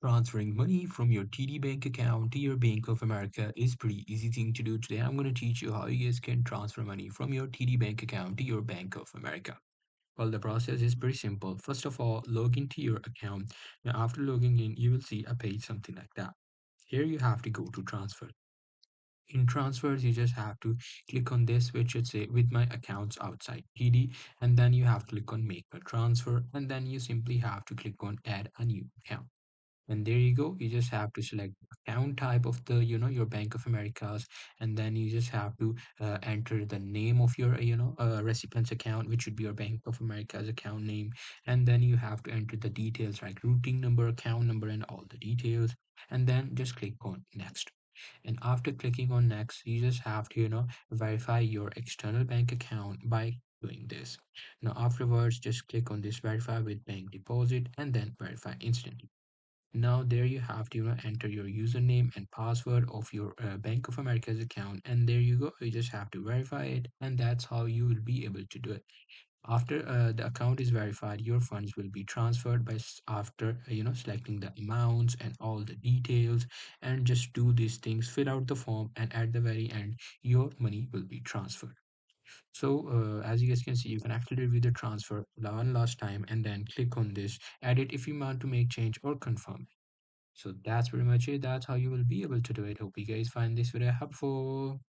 Transferring money from your TD Bank account to your Bank of America is pretty easy thing to do. Today I'm going to teach you how you guys can transfer money from your TD Bank account to your Bank of America. Well, the process is pretty simple. First of all, log into your account. Now, after logging in, you will see a page something like that. Here you have to go to transfer. In transfers, you just have to click on this, which should say with my accounts outside TD, and then you have to click on make a transfer, and then you simply have to click on add a new account. And there you go. You just have to select account type of the, your Bank of America's, and then you just have to enter the name of your, recipient's account, which should be your Bank of America's account name. And then you have to enter the details like routing number, account number, and all the details. And then just click on next. And after clicking on next, you just have to, verify your external bank account by doing this. Now afterwards, just click on this verify with bank deposit and then verify instantly. Now there you have to enter your username and password of your Bank of America's account, and there you go. You just have to verify it, and that's how you will be able to do it. After the account is verified, your funds will be transferred by after selecting the amounts and all the details, and just do these things, fill out the form, and at the very end, your money will be transferred. So as you guys can see, you can actually review the transfer one last time and then click on this edit if you want to make change or confirm. So that's pretty much it. That's how you will be able to do it. Hope you guys find this video helpful.